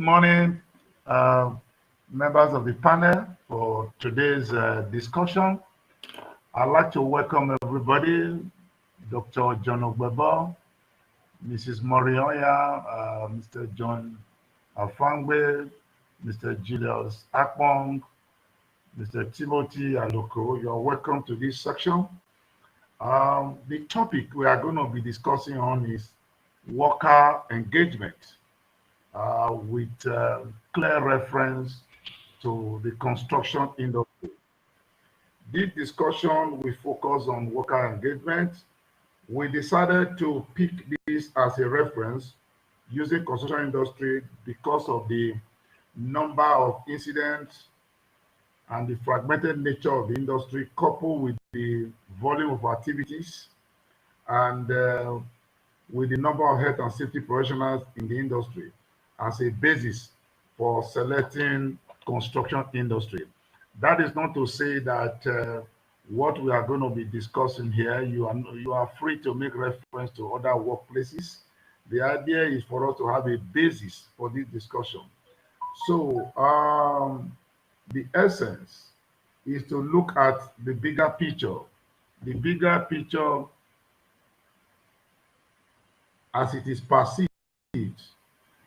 morning, uh, members of the panel, for today's discussion. I'd like to welcome everybody, Dr. John Ogbebo, Mrs. Morioya, Mr. John Afangwe, Mr. Julius Akpong, Mr. Timothy Aloko. You're welcome to this section. The topic we are going to be discussing on is worker engagement, with clear reference to the construction industry. This discussion will focus on worker engagement. We decided to pick this as a reference using construction industry because of the number of incidents and the fragmented nature of the industry, coupled with the volume of activities and with the number of health and safety professionals in the industry as a basis for selecting construction industry. That is not to say that what we are going to be discussing here, you are free to make reference to other workplaces. The idea is for us to have a basis for this discussion. So the essence is to look at the bigger picture. The bigger picture as it is perceived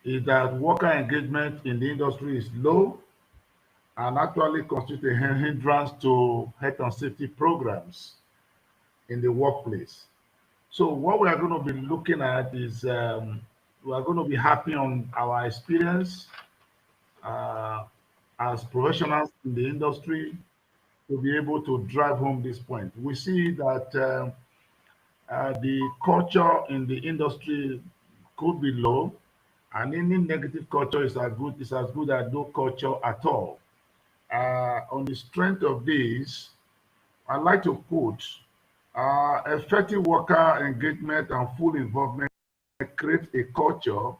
is that worker engagement in the industry is low and actually constitutes a hindrance to health and safety programs in the workplace. So what we are going to be looking at is we are going to be happy on our experience as professionals in the industry to be able to drive home this point. We see that the culture in the industry could be low, and any negative culture is as good as no culture at all. On the strength of this, I'd like to quote, effective worker engagement and full involvement create a culture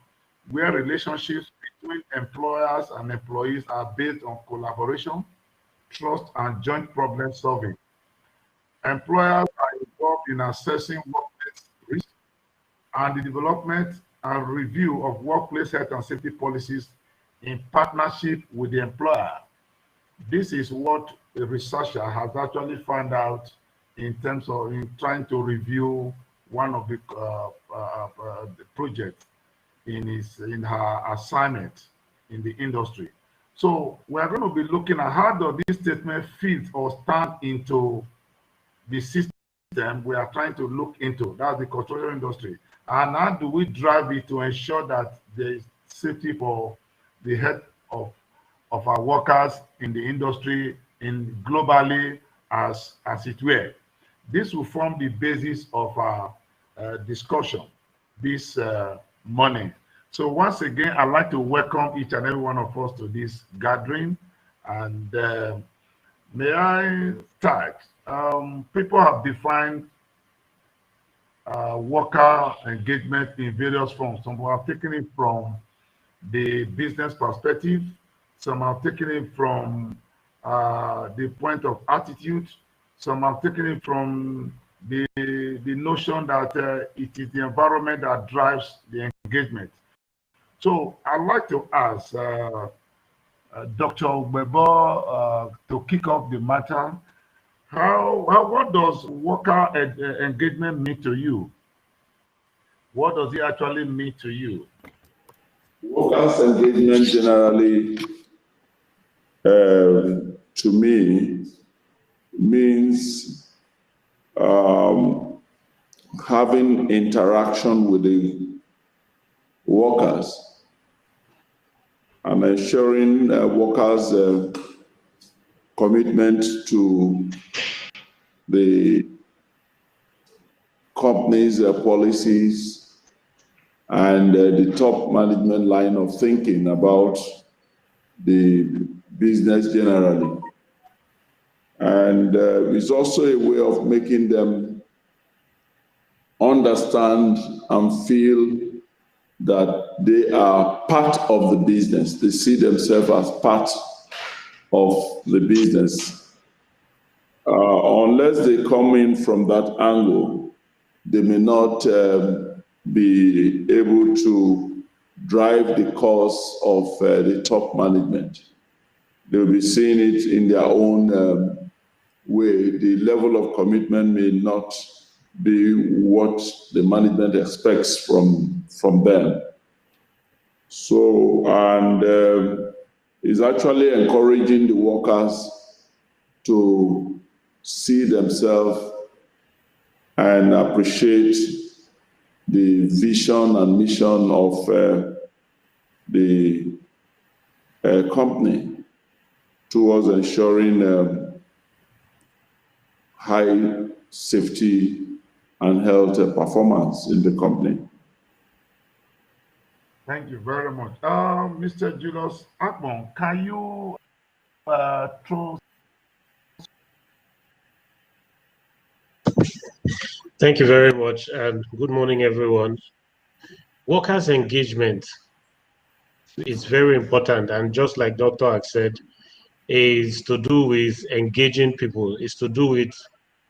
where relationships between employers and employees are based on collaboration, trust, and joint problem solving. Employers are involved in assessing workplace risk and the development and review of workplace health and safety policies in partnership with the employer. This is what a researcher has actually found out in terms of trying to review one of the projects in her assignment in the industry. So we are going to be looking at how does this statement fit or stand into the system we are trying to look into, that's the construction industry, and how do we drive it to ensure that there is safety for the health of our workers in the industry in globally as it were. This will form the basis of our discussion this morning. So once again, I'd like to welcome each and every one of us to this gathering. And may I start? People have defined worker engagement in various forms. Some have taken it from the business perspective. Some have taken it from the point of attitude. Some have taken it from the notion that it is the environment that drives the engagement. So I'd like to ask Dr. Ogbebo to kick off the matter. What does worker engagement mean to you? What does it actually mean to you? Workers' engagement generally, to me, means having interaction with the workers and ensuring workers' commitment to the company's policies and the top management line of thinking about the business generally. And it's also a way of making them understand and feel that they are part of the business. They see themselves as part of the business. Unless they come in from that angle, they may not be able to drive the course of the top management. They'll be seeing it in their own way. The level of commitment may not be what the management expects from them. So, and it's actually encouraging the workers to see themselves and appreciate the vision and mission of the company towards ensuring high safety and health performance in the company. Thank you very much. Mr. Julius Akpong, can you throw? Thank you very much, and good morning, everyone. Workers' engagement is very important, and just like Dr. Ak said, is to do with engaging people, is to do with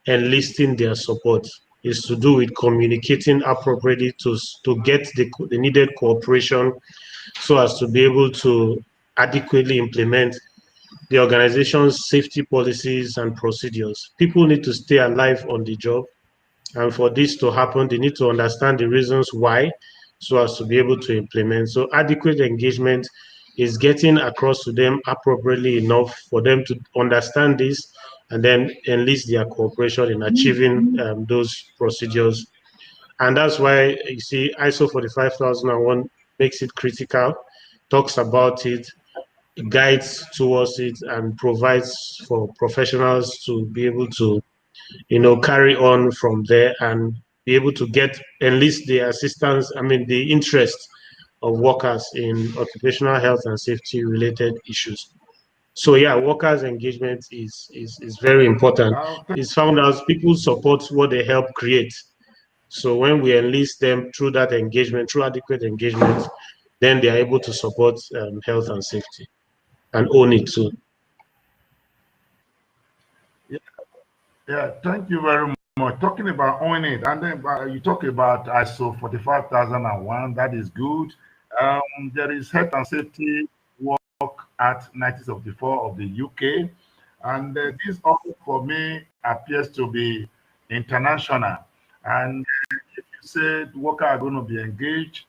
enlisting their support, is to do with communicating appropriately to get the needed cooperation so as to be able to adequately implement the organization's safety policies and procedures. People need to stay alive on the job. And for this to happen, they need to understand the reasons why so as to be able to implement. So adequate engagement is getting across to them appropriately enough for them to understand this and then enlist their cooperation in achieving those procedures. And that's why you see ISO 45001 makes it critical, talks about it, guides towards it, and provides for professionals to be able to carry on from there and be able to enlist the assistance, the interest of workers in occupational health and safety related issues. So yeah, workers' engagement is very important. It's found out people support what they help create. So when we enlist them through that engagement, through adequate engagement, then they are able to support health and safety and own it too. Yeah, thank you very much. Talking about owning it, and then you talk about ISO 45001, that is good. There is Health and Safety Work Act 1974 of the UK, and this also for me appears to be international. And if you said workers are going to be engaged,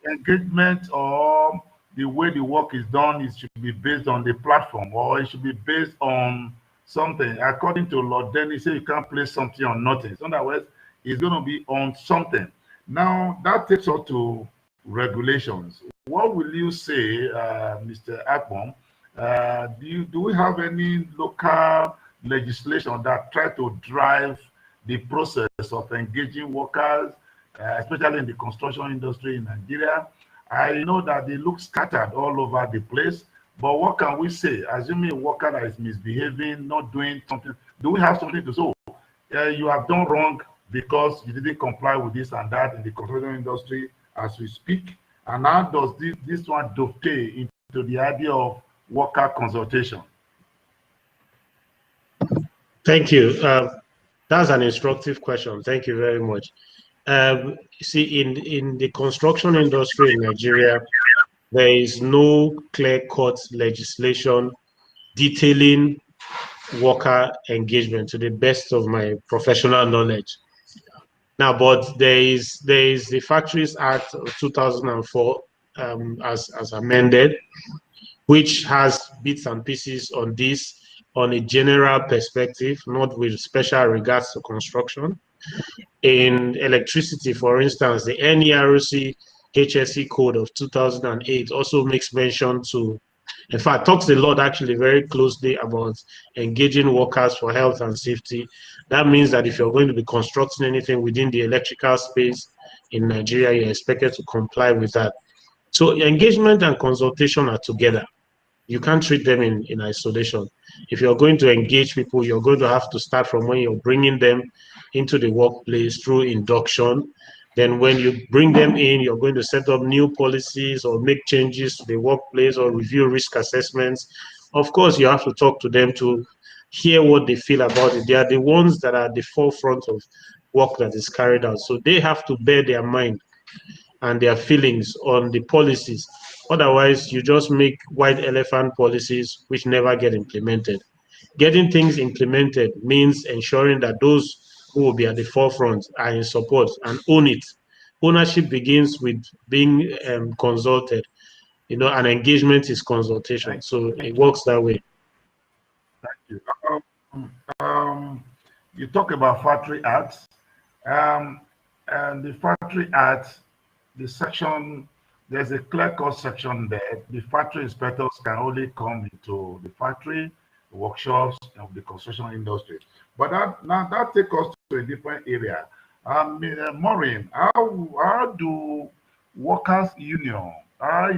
engagement or the way the work is done, it should be based on the platform, or it should be based on something. According to Lord Dennis, you can't place something on nothing. So in other words, it's going to be on something. Now, that takes us to regulations. What will you say, Mr. Akpong? Do we have any local legislation that try to drive the process of engaging workers, especially in the construction industry in Nigeria? I know that they look scattered all over the place, but what can we say? Assuming a worker that is misbehaving, not doing something, do we have something to say? You have done wrong because you didn't comply with this and that in the construction industry as we speak. And how does this one dovetail into the idea of worker consultation? Thank you. That's an instructive question. Thank you very much. See, in the construction industry in Nigeria, there is no clear-cut legislation detailing worker engagement to the best of my professional knowledge. Now, but there is the Factories Act of 2004 as amended, which has bits and pieces on this on a general perspective, not with special regards to construction. In electricity, for instance, the NERC HSE code of 2008 also makes mention to, in fact, talks a lot actually very closely about engaging workers for health and safety. That means that if you're going to be constructing anything within the electrical space in Nigeria, you're expected to comply with that. So engagement and consultation are together. You can't treat them in isolation. If you're going to engage people, you're going to have to start from when you're bringing them into the workplace through induction. Then when you bring them in, you're going to set up new policies or make changes to the workplace or review risk assessments. Of course, you have to talk to them to hear what they feel about it. They are the ones that are at the forefront of work that is carried out. So they have to bear their mind and their feelings on the policies. Otherwise, you just make white elephant policies which never get implemented. Getting things implemented means ensuring that those who will be at the forefront are in support and own it. Ownership begins with being consulted, and engagement is consultation. So it works that way. Thank you. You talk about factory acts, and the factory act, the section, there's a clear-cut section there. The factory inspectors can only come into the factory, the workshops of the construction industry. But that takes us to a different area. Maureen, how do workers' union, how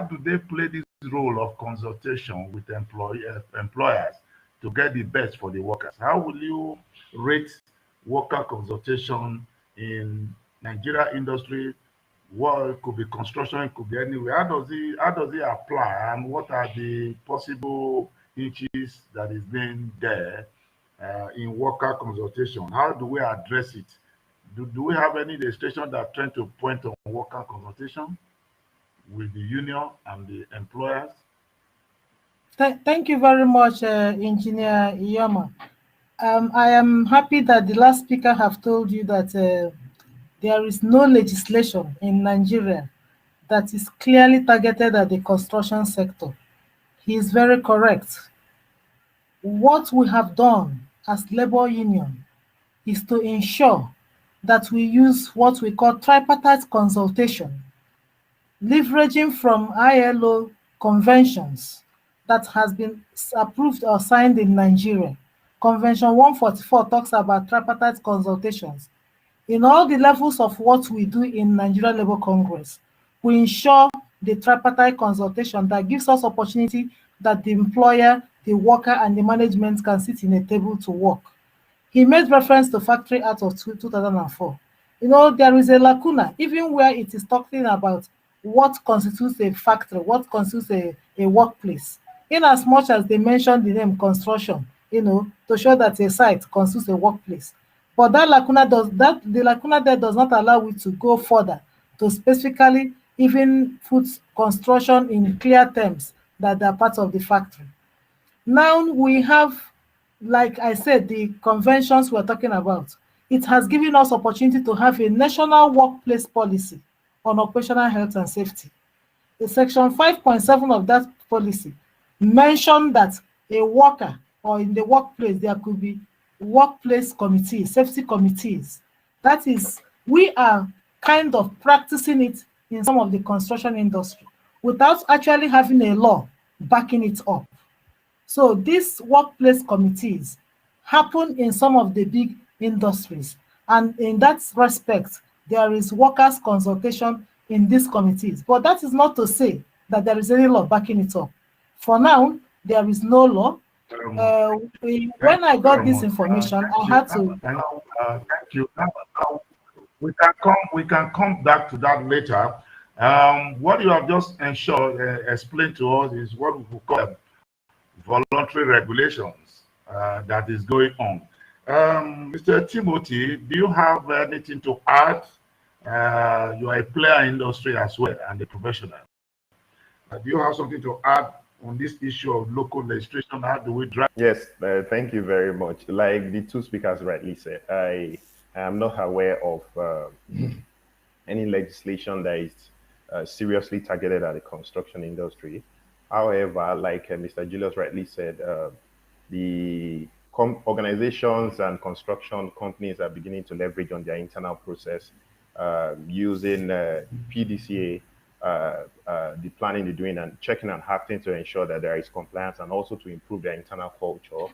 do they play this role of consultation with employers to get the best for the workers? How will you rate worker consultation in Nigeria industry? Well, it could be construction, it could be anywhere. How does it apply, and what are the possible issues that is being there in worker consultation? How do we address it? Do we have any legislation that trying to point on worker consultation with the union and the employers? Thank you very much, Engineer Iyoma. I am happy that the last speaker have told you that there is no legislation in Nigeria that is clearly targeted at the construction sector. He is very correct. What we have done as labor union is to ensure that we use what we call tripartite consultation, leveraging from ILO conventions that has been approved or signed in Nigeria. Convention 144 talks about tripartite consultations. In all the levels of what we do in Nigeria Labour Congress, we ensure the tripartite consultation that gives us opportunity that the employer, the worker, and the management can sit in a table to work. He made reference to Factory Act of 2004. There is a lacuna, even where it is talking about what constitutes a factory, what constitutes a workplace. In as much as they mentioned the name construction, to show that a site constitutes a workplace. But the lacuna there does not allow it to go further to specifically even put construction in clear terms that they are part of the factory. Now we have, like I said, the conventions we're talking about. It has given us opportunity to have a national workplace policy on occupational health and safety. The section 5.7 of that policy mentioned that a worker or in the workplace, there could be workplace committees, safety committees. That is, we are kind of practicing it in some of the construction industry without actually having a law backing it up. So these workplace committees happen in some of the big industries. And in that respect, there is workers' consultation in these committees. But that is not to say that there is any law backing it up. For now, there is no law. When I got this information, I had to. Thank you. Now, we can come back to that later. What you have just explained to us is what we call voluntary regulations that is going on. Mr. Timothy, do you have anything to add? You are a player in industry as well and a professional. Do you have something to add on this issue of local legislation? How do we drive? Yes, thank you very much. Like the two speakers rightly said, I am not aware of any legislation that is seriously targeted at the construction industry. However, like Mr. Julius rightly said, the organizations and construction companies are beginning to leverage on their internal process using PDCA, the planning they're doing and checking and acting to ensure that there is compliance and also to improve their internal culture.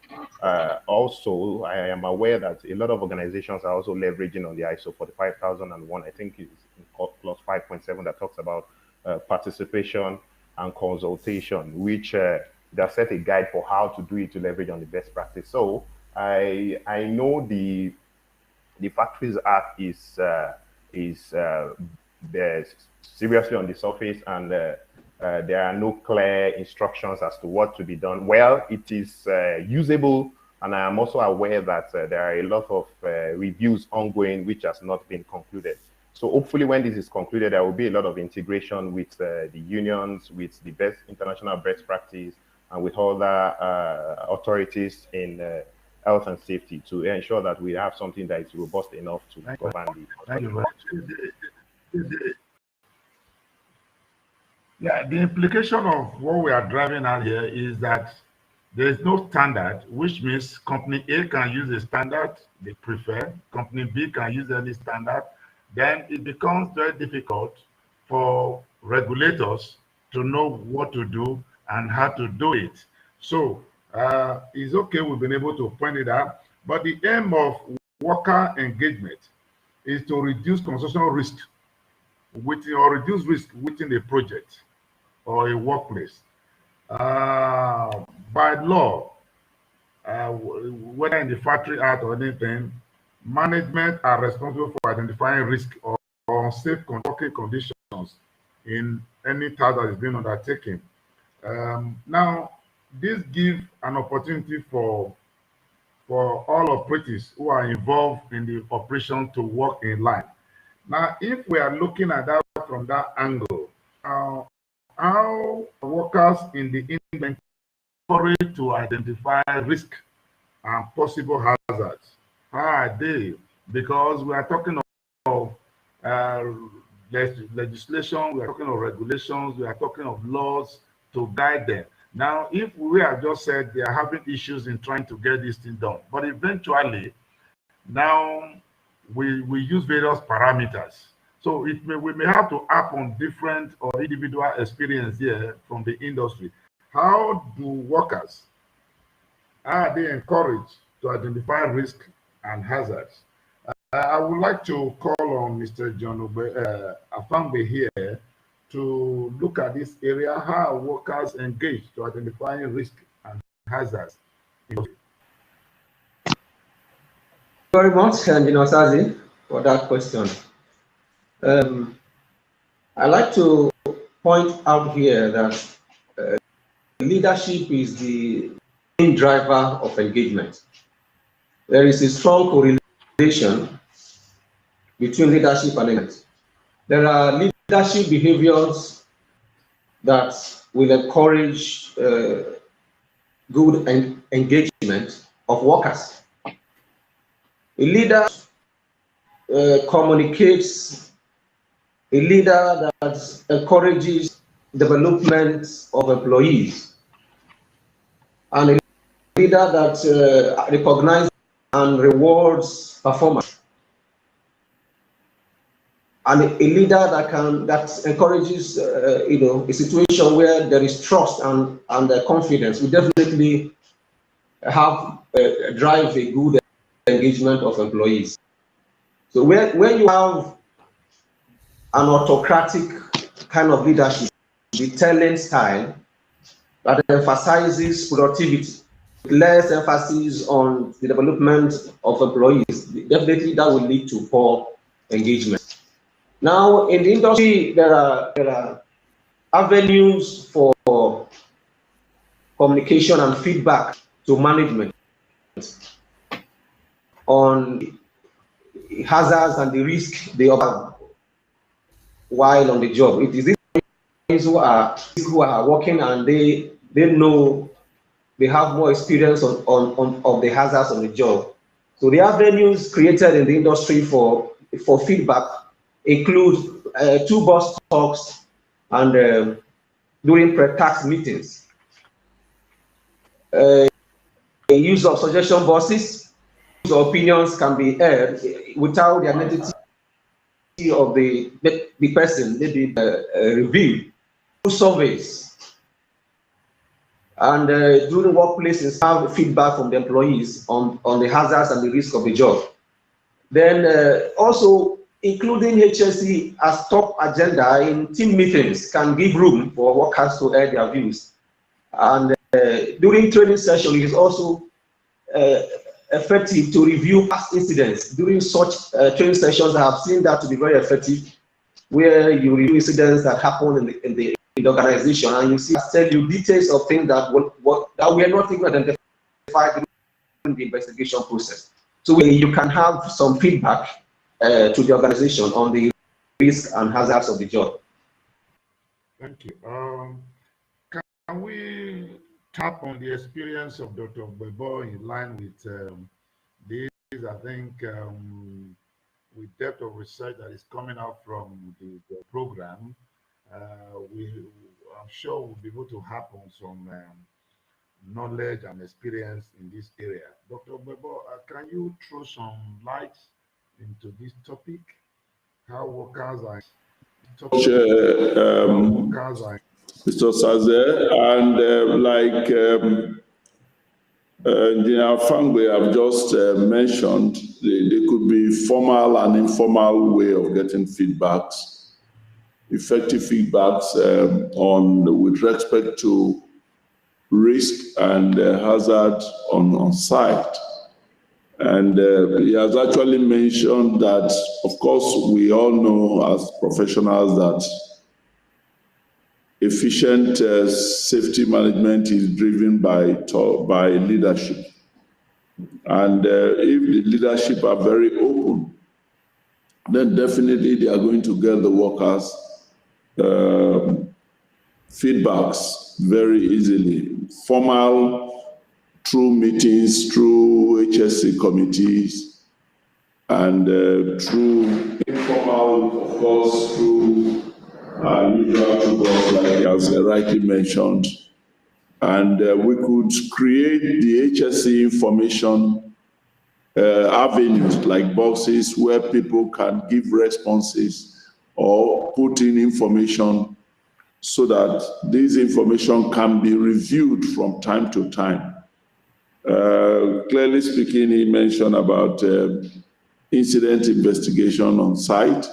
Also, I am aware that a lot of organizations are also leveraging on the ISO 45001. I think it's clause 5.7 that talks about participation and consultation, which they set a guide for how to do it to leverage on the best practice. So I know the Factories Act is seriously on the surface, and there are no clear instructions as to what to be done. Well, it is usable, and I am also aware that there are a lot of reviews ongoing which has not been concluded. So hopefully when this is concluded, there will be a lot of integration with the unions, with the best international best practice, and with other authorities in health and safety to ensure that we have something that is robust enough to govern the. Thank you very much. Yeah, the implication of what we are driving at here is that there is no standard, which means company A can use a standard they prefer, company B can use any standard. Then it becomes very difficult for regulators to know what to do and how to do it. So it's okay, we've been able to point it out, but the aim of worker engagement is to reduce constitutional risk within, or reduce risk within a project or a workplace. By law, whether in the Factory Act or anything, management are responsible for identifying risk or unsafe working conditions in any task that is being undertaken. Now, this gives an opportunity for all operatives who are involved in the operation to work in line. Now, if we are looking at that from that angle, how workers in the industry encouraged to identify risk and possible hazards? How are they? Because we are talking of legislation, we are talking of regulations, we are talking of laws to guide them. Now, if we have just said they are having issues in trying to get this thing done, but eventually, now we use various parameters. So we may have to act on different or individual experience here from the industry. How do workers, are they encouraged to identify risk and hazards? I would like to call on Mr. John Afambe here to look at this area, how workers engage to identifying risk and hazards. Very much, Engineer Sazi, for that question. I'd like to point out here that leadership is the main driver of engagement. There is a strong correlation between leadership and engagement. There are leadership behaviors that will encourage good engagement of workers. A leader communicates, a leader that encourages development of employees, and a leader that recognizes and rewards performance, and a leader that encourages a situation where there is trust and confidence. We definitely have drive a good engagement of employees. So when you have an autocratic kind of leadership, the talent style that emphasizes productivity, less emphasis on the development of employees, definitely that will lead to poor engagement. Now, in the industry, there are avenues for communication and feedback to management on hazards and the risk they have while on the job. It is these who are working and they know, they have more experience on the hazards on the job. So the avenues created in the industry for feedback include two-boss talks and during pre-tax meetings. Use of suggestion boxes, opinions can be heard without the identity of the person, maybe reviewed. Surveys, and during workplaces have feedback from the employees on the hazards and the risk of the job. Then also including HSE as top agenda in team meetings can give room for workers to air their views. And during training session, it is also effective to review past incidents. During such training sessions, I have seen that to be very effective, where you review incidents that happen in the organization, and you see, tell you details of things that were not even identified during the investigation process. So you can have some feedback to the organization on the risks and hazards of the job. Thank you. Can we tap on the experience of Dr. Bebo in line with this? I think with depth of research that is coming out from the program, I'm sure we'll be able to harp on some knowledge and experience in this area. Dr. Bebo, can you throw some light into this topic? How workers are Mr. Saze, and Engineer Fangwe have just mentioned, there could be formal and informal way of getting feedbacks, effective feedbacks with respect to risk and hazard on site. And he has actually mentioned that, of course, we all know as professionals that efficient safety management is driven by leadership. And if the leadership are very open, then definitely they are going to get the workers feedbacks very easily. Formal, through meetings, through HSC committees, and through informal, of course, through usual tools like he has rightly mentioned. And we could create the HSC information avenues like boxes where people can give responses or put in information so that this information can be reviewed from time to time. Clearly speaking, he mentioned about incident investigation on site,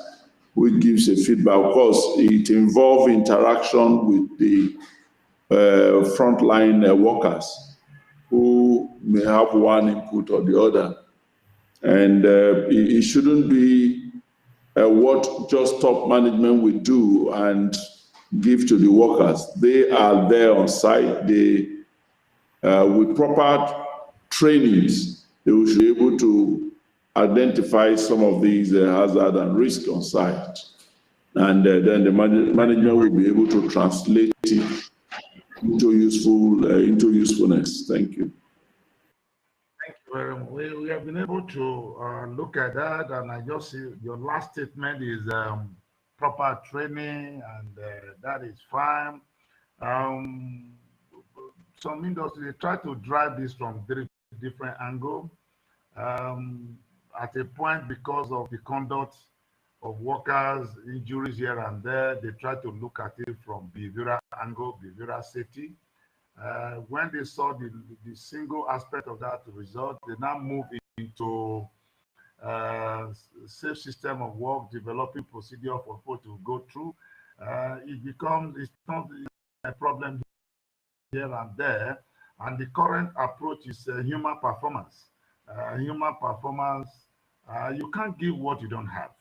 which gives a feedback. Of course, it involves interaction with the frontline workers who may have one input or the other. And it shouldn't be what just top management will do and give to the workers. They are there on site. They, with proper trainings, they should be able to identify some of these hazard and risk on site. And then the management will be able to translate it into usefulness. Thank you. Thank you very much. We have been able to look at that, and I just see your last statement is proper training, and that is fine. Some industries try to drive this from different angles. At a point, because of the conduct of workers, injuries here and there, they try to look at it from behavioral angle, behavioral safety. When they saw the single aspect of that result, they now move into safe system of work, developing procedure for people to go through. It's not a problem here and there, and the current approach is human performance. You can't give what you don't have.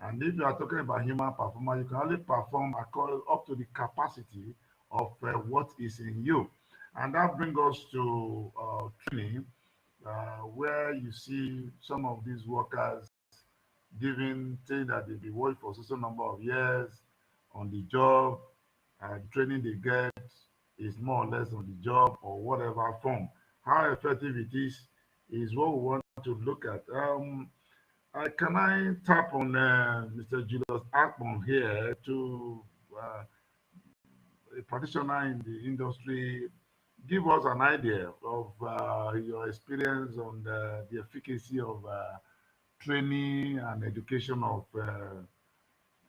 And if you are talking about human performance, you can only perform up to the capacity of what is in you. And that brings us to training, where you see some of these workers saying that they'll be working for a certain number of years on the job, and training they get is more or less on the job or whatever form. How effective it is what we want to look at. Can I tap on Mr. Julius Akpon here, to a practitioner in the industry? Give us an idea of your experience on the efficacy of training and education of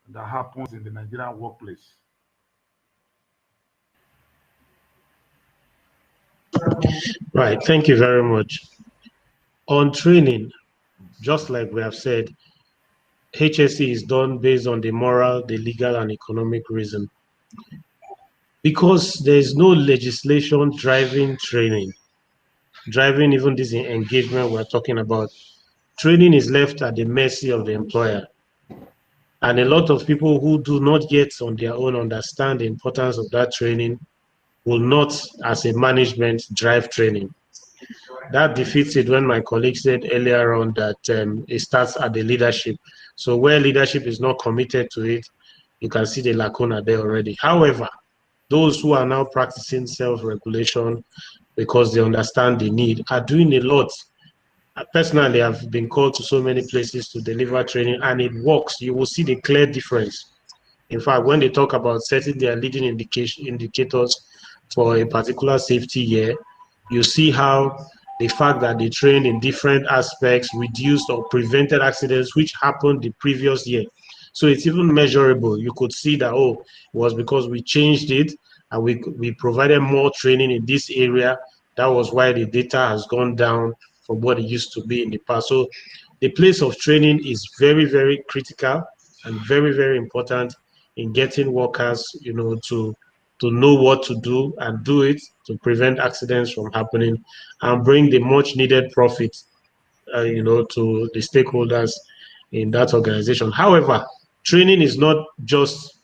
that happens in the Nigerian workplace. Right, thank you very much. On training, just like we have said, HSE is done based on the moral, the legal, and economic reason. Because there is no legislation driving training, driving even this engagement we're talking about, training is left at the mercy of the employer. And a lot of people who do not yet on their own understand the importance of that training will not, as a management, drive training. That defeats it when my colleague said earlier on that it starts at the leadership. So where leadership is not committed to it, you can see the lacuna there already. However, those who are now practicing self-regulation because they understand the need are doing a lot. Personally, I've been called to so many places to deliver training, and it works. You will see the clear difference. In fact, when they talk about setting their leading indicators for a particular safety year, you see how the fact that they trained in different aspects reduced or prevented accidents which happened the previous year. So it's even measurable. You could see that, oh, it was because we changed it and we provided more training in this area. That was why the data has gone down from what it used to be in the past. So the place of training is very, very critical and very, very important in getting workers, to know what to do and do it to prevent accidents from happening and bring the much needed profit, to the stakeholders in that organization. However, training is not just,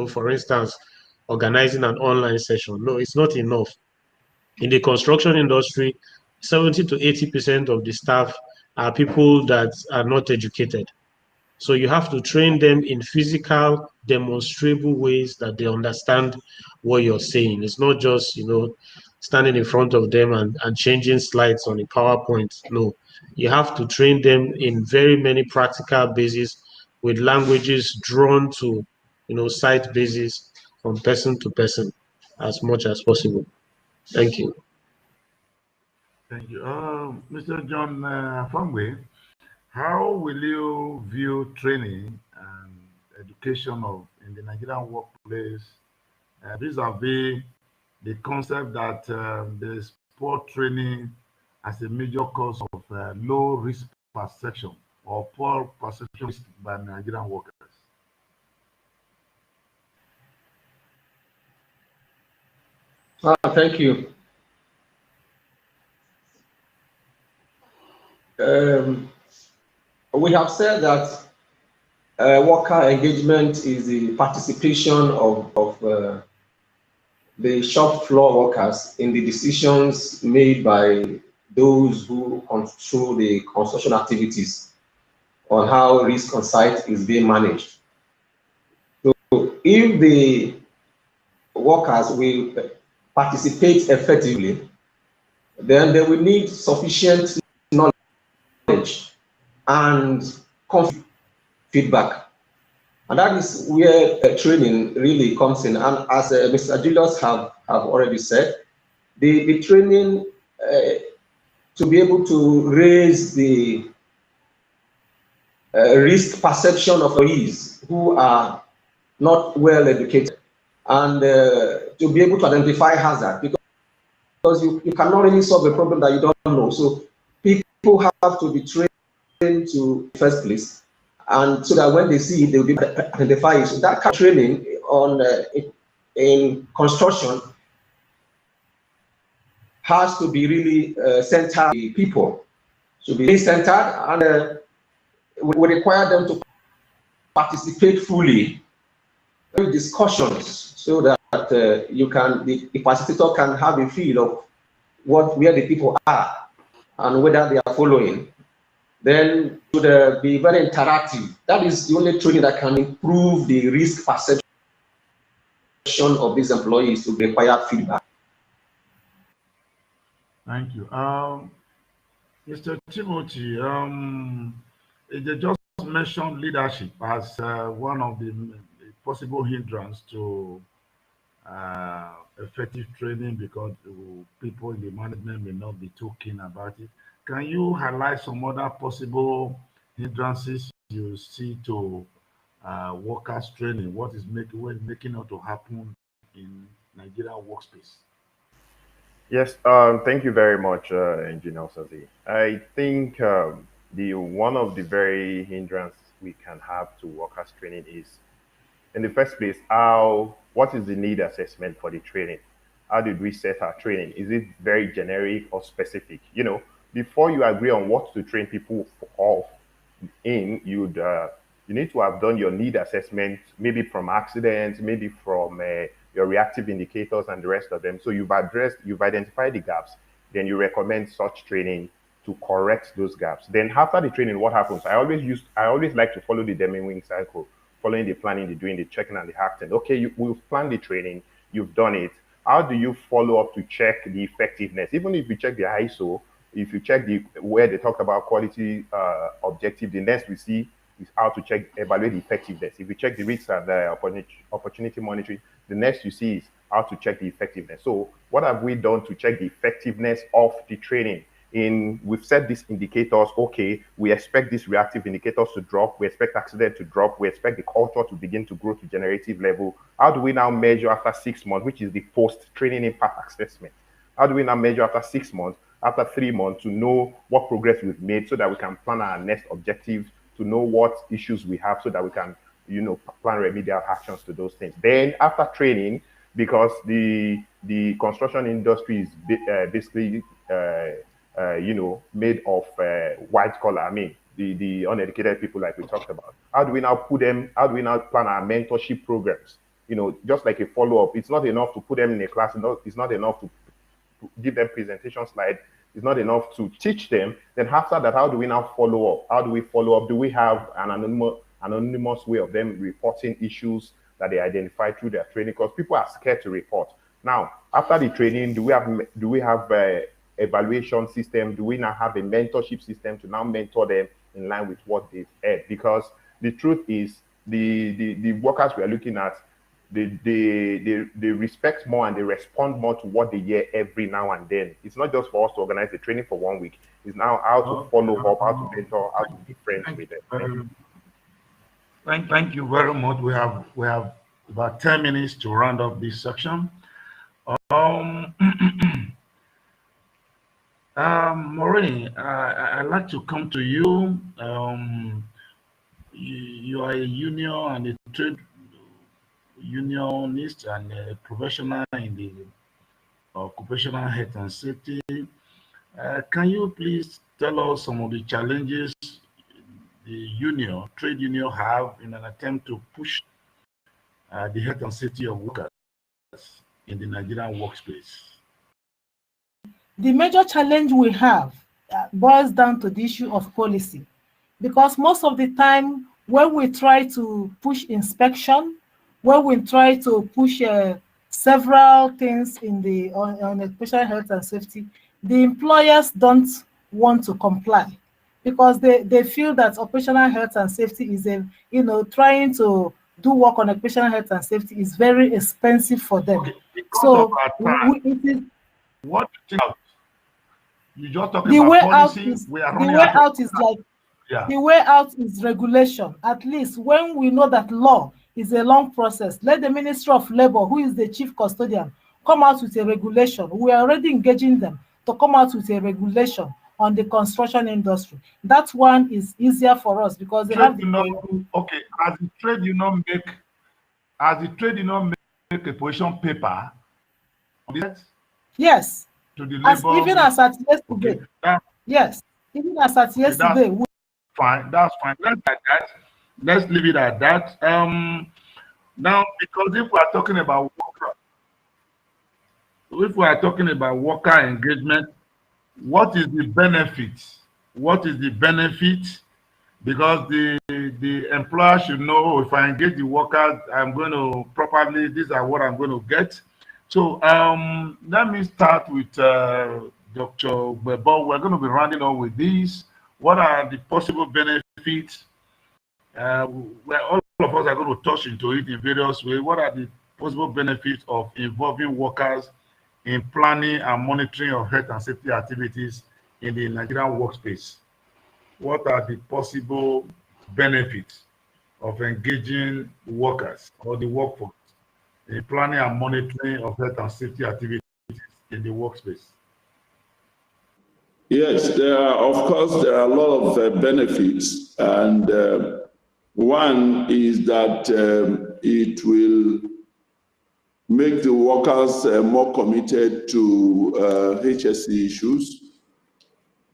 for instance, organizing an online session. No, it's not enough. In the construction industry, 70 to 80% of the staff are people that are not educated. So you have to train them in physical, demonstrable ways that they understand what you're saying. It's not just, standing in front of them and changing slides on a PowerPoint. No, you have to train them in very many practical basis with languages drawn to, site basis from person to person as much as possible. Thank you. Thank you. Mr. John Fangwe, how will you view training and education in the Nigerian workplace vis-a-vis the concept that there's poor training as a major cause of low risk perception or poor perception by Nigerian workers? Thank you. We have said that worker engagement is the participation of the shop floor workers in the decisions made by those who control the construction activities on how risk on site is being managed. So if the workers will participate effectively, then they will need sufficient knowledge and feedback. And that is where training really comes in. And as Mr. Julius have already said, the training to be able to raise the risk perception of employees who are not well educated, and to be able to identify hazard, because you cannot really solve a problem that you don't know. So people have to be trained to first place, and so that when they see it, they will be able to identify it. So that kind of training in construction has to be really centered. People should be centered, and we require them to participate fully in discussions, so that the facilitator can have a feel of where the people are and whether they are following. Then should be very interactive. That is the only training that can improve the risk perception of these employees to require feedback. Thank you. Mr. Timothy, you just mentioned leadership as one of the possible hindrance to effective training, because people in the management may not be too keen about it. Can you highlight some other possible hindrances you see to workers training? What is making it to happen in Nigerian workspace? Yes, thank you very much, Engineer Sazi. I think one of the very hindrances we can have to workers training is, in the first place, what is the need assessment for the training? How did we set our training? Is it very generic or specific? Before you agree on what to train people in, you need to have done your need assessment, maybe from accidents, maybe from your reactive indicators and the rest of them. So you've identified the gaps. then you recommend such training to correct those gaps. Then after the training, what happens? I always like to follow the Deming cycle, following the planning, the doing, the checking, and the acting. Okay, we've planned the training, you've done it. How do you follow up to check the effectiveness? Even if you check the ISO, if you check where they talked about quality objective, the next we see is how to evaluate the effectiveness. If you check the risks and the opportunity monitoring, the next you see is how to check the effectiveness. So what have we done to check the effectiveness of the training? We've set these indicators. Okay, we expect these reactive indicators to drop. We expect accident to drop. We expect the culture to begin to grow to generative level. How do we now measure after 6 months, which is the post-training impact assessment? How do we now measure after 6 months, after 3 months, to know what progress we've made so that we can plan our next objectives, to know what issues we have so that we can, plan remedial actions to those things. Then after training, because the construction industry is basically made of white collar, the uneducated people like we talked about. How do we now plan our mentorship programs? Just like a follow-up. It's not enough to put them in a class. It's not enough to give them presentation slides. It's not enough to teach them. Then after that, how do we now follow up? How do we follow up? Do we have an anonymous way of them reporting issues that they identify through their training? Because people are scared to report. Now, after the training, do we have evaluation system? Do we now have a mentorship system to now mentor them in line with what they've heard? Because the truth is, the workers we are looking at, they respect more and they respond more to what they hear every now and then. It's not just for us to organize the training for 1 week. It's now how to follow up, how to mentor, how to be friends with them. Thank you very much. We have about 10 minutes to round up this section. Maureen, I'd like to come to you. You are a union and a trade unionist and a professional in the occupational health and safety. Can you please tell us some of the challenges the trade union have in an attempt to push the health and safety of workers in the Nigerian workspace? The major challenge we have boils down to the issue of policy, because most of the time when we try to push inspection, when we try to push several things on occupational health and safety, the employers don't want to comply because they feel that occupational health and safety is trying to do work on occupational health and safety is very expensive for them. Okay, so what do you think? You just talking about policy. The way out is regulation. At least when we know that law is a long process, let the Ministry of Labor, who is the chief custodian, come out with a regulation. We are already engaging them to come out with a regulation on the construction industry. That one is easier for us because they have okay, as the trade union make a position paper on this? Yes. To the labor, even as at yesterday. Okay. Yes. Even as at yesterday. That's fine. That's fine. Let's leave it at that. Now, because if we are talking about worker engagement, what is the benefit? What is the benefit? Because the employer should know, if I engage the workers, I'm going to properly, these are what I'm going to get. So let me start with Dr. Gbebo. We're going to be rounding up with these. What are the possible benefits? Where all of us are going to touch into it in various ways. What are the possible benefits of involving workers in planning and monitoring of health and safety activities in the Nigerian workspace? What are the possible benefits of engaging workers or the workforce in planning and monitoring of health and safety activities in the workspace? Yes, of course, there are a lot of benefits. And one is that it will make the workers more committed to HSE issues.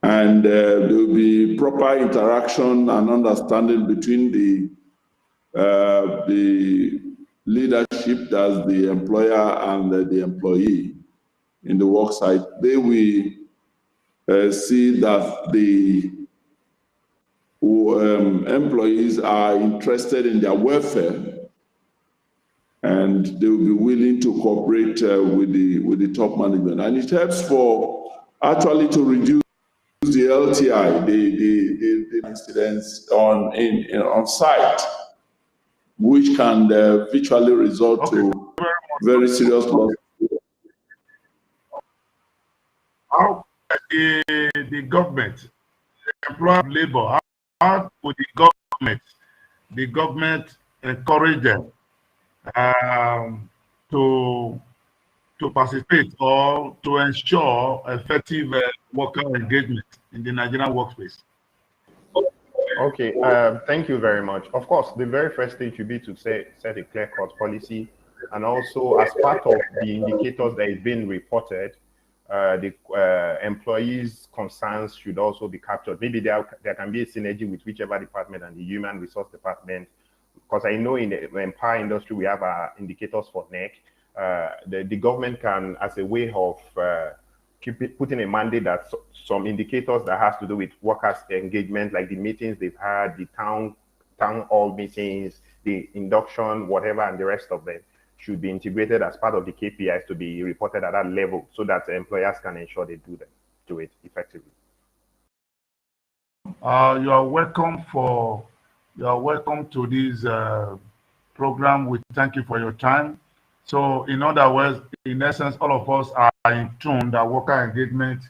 And there will be proper interaction and understanding between the leadership, that's the employer, and the employee in the work site. They will see that the employees are interested in their welfare, and they will be willing to cooperate with the top management. And it helps for actually to reduce the LTI, the incidents on site, which can virtually result to very serious loss. How the government, the employer of labor, how would the government encourage them to participate or to ensure effective worker engagement in the Nigerian workspace? Okay, thank you very much. Of course, the very first thing should be to set a clear-cut policy, and also as part of the indicators that is being reported, the employees' concerns should also be captured. Maybe there can be a synergy with whichever department and the human resource department, because I know in the power industry we have indicators for NEC. The government can, as a way of putting a mandate that some indicators that has to do with workers' engagement, like the meetings they've had, the town hall meetings, the induction, whatever, and the rest of them, should be integrated as part of the KPIs to be reported at that level, so that employers can ensure they do it effectively. You are welcome to this program. We thank you for your time. So, in other words, in essence, all of us are in tune that worker engagement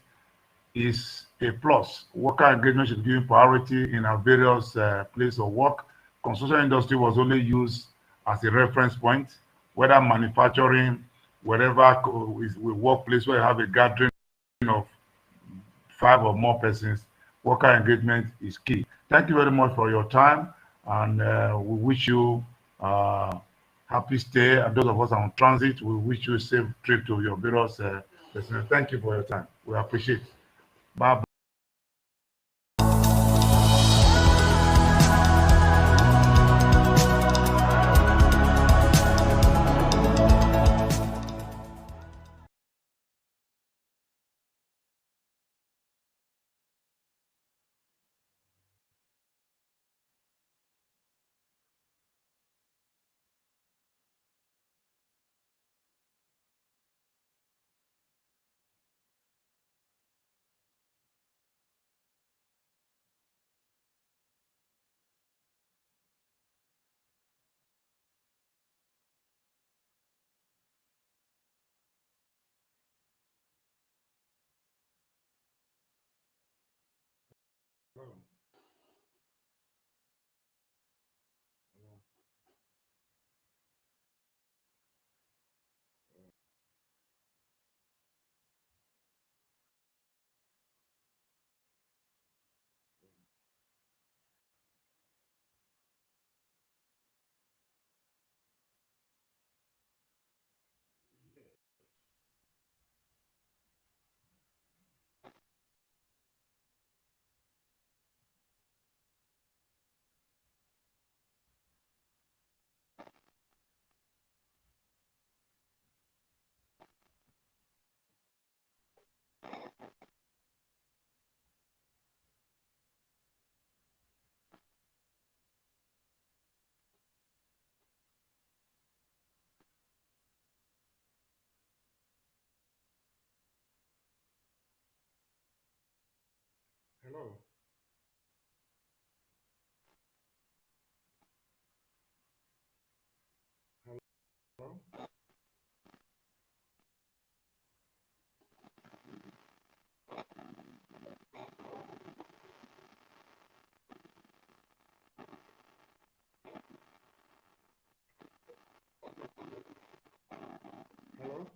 is a plus. Worker engagement should be given priority in our various places of work. Construction industry was only used as a reference point, whether manufacturing, wherever is a workplace where you have a gathering of 5 or more persons, worker engagement is key. Thank you very much for your time, and we wish you happy stay. And those of us on transit, we wish you a safe trip to your various destinations. Thank you for your time. We appreciate it. Bye. Hello. Hello. Hello.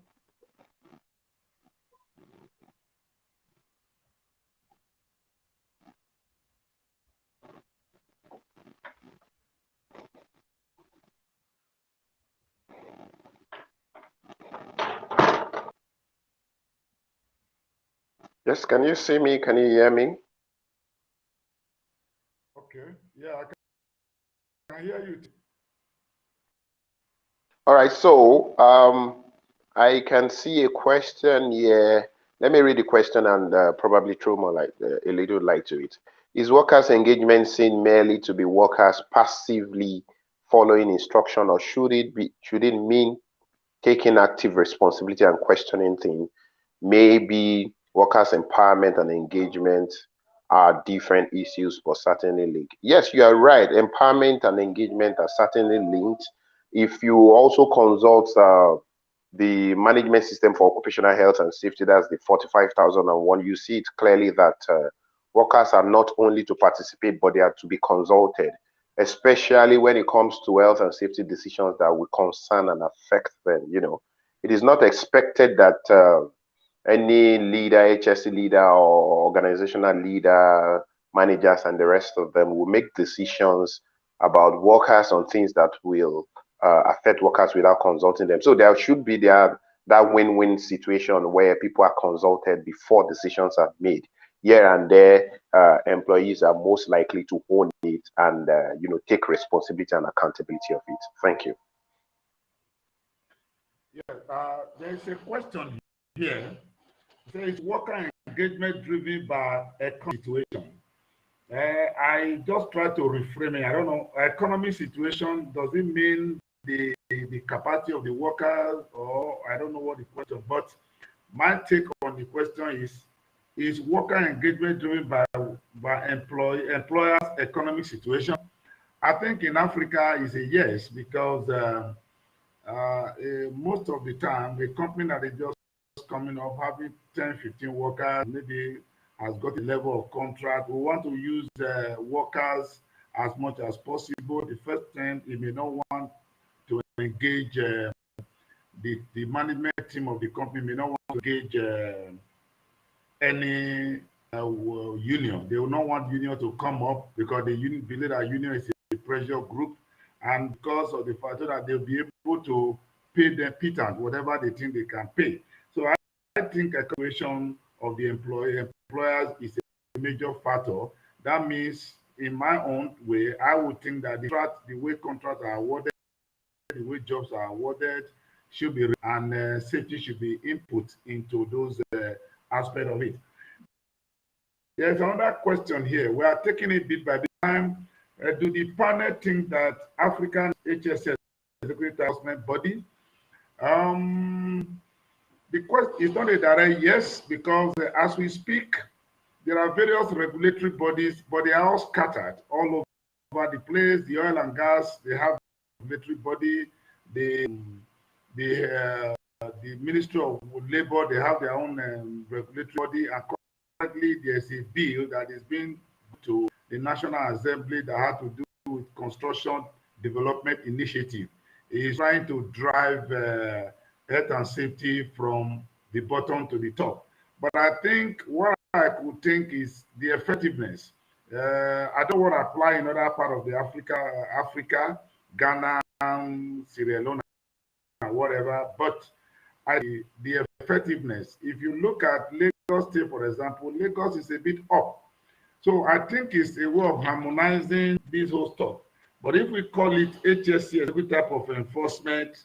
Yes, can you see me? Can you hear me? Okay. Yeah, I can hear you. All right, so I can see a question here Let me read the question and probably throw more light, a little light to it. Is workers' engagement seen merely to be workers passively following instruction, or should it mean taking active responsibility and questioning things? Maybe workers' empowerment and engagement are different issues, but certainly linked. Yes, you are right. Empowerment and engagement are certainly linked. If you also consult the management system for occupational health and safety, that's the 45,001, you see it clearly that workers are not only to participate, but they are to be consulted, especially when it comes to health and safety decisions that will concern and affect them. It is not expected that any leader, HSC leader or organizational leader, managers, and the rest of them will make decisions about workers on things that will affect workers without consulting them. So there should be that win-win situation where people are consulted before decisions are made. Here and there, employees are most likely to own it and take responsibility and accountability of it. Thank you. Yeah, there's a question here. It says worker engagement driven by economic situation. I just try to reframe it. I don't know. Economic situation, does it mean the capacity of the workers, or I don't know what the question, but my take on the question is worker engagement driven by employers' economic situation? I think in Africa is a yes, because most of the time the company that is just coming up having 10, 15 workers, maybe has got a level of contract. We want to use workers as much as possible. The first thing, he may not want to engage the management team of the company, may not want to engage any union. They will not want union to come up, because the union believe that union is a pressure group, and because of the fact that they'll be able to pay them pittance, whatever they think they can pay. So I think a combination of the employers is a major factor. That means, in my own way, I would think that the way contracts are awarded, the way jobs are awarded, should be, and safety should be input into those aspects of it. There's another question here. We are taking it bit by bit. Do the panel think that African HSS executive enforcement body? The question is not a direct yes, because as we speak, there are various regulatory bodies, but they are all scattered all over the place. The oil and gas, they have a regulatory body. The Ministry of Labor, they have their own regulatory body. And currently, there's a bill that is being to the National Assembly that had to do with construction development initiative. It is trying to drive health and safety from the bottom to the top. But I think what I could think is the effectiveness. I don't want to apply in other part of the Africa, Ghana, Sierra Leone, whatever, but the effectiveness. If you look at Lagos State, for example, Lagos is a bit up. So I think it's a way of harmonizing this whole stuff. But if we call it HSC, every type of enforcement,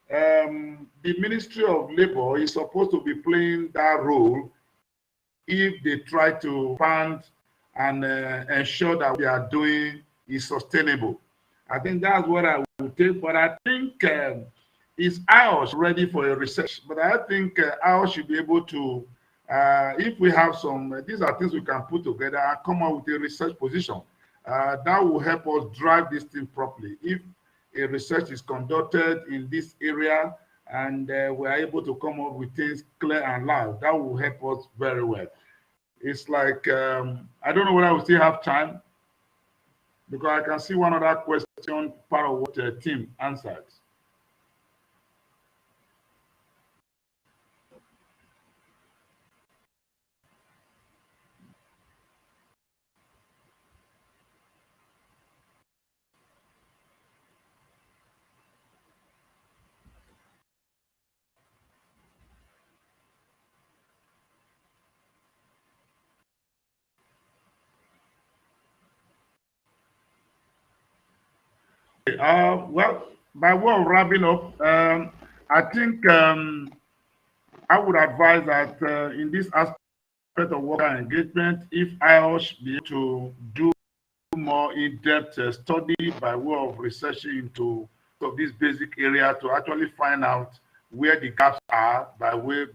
the Ministry of Labor is supposed to be playing that role if they try to fund and ensure that what they are doing is sustainable. I think that's what I would take. But I think is IOSH ready for a research? But I think IOSH should be able to, if we have some, these are things we can put together and come up with a research position. That will help us drive this thing properly. If a research is conducted in this area and we are able to come up with things clear and loud, that will help us very well. It's like, I don't know whether we still have time, because I can see one other question, part of what the team answered. Well, by way of wrapping up, I think I would advise that in this aspect of worker engagement, if IOSH be able to do more in-depth study by way of researching into this basic area to actually find out where the gaps are by way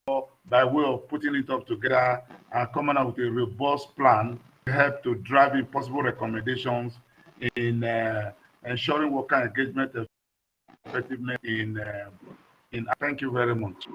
of putting it up together and coming up with a robust plan to help to drive in possible recommendations in ensuring worker engagement effectiveness in thank you very much.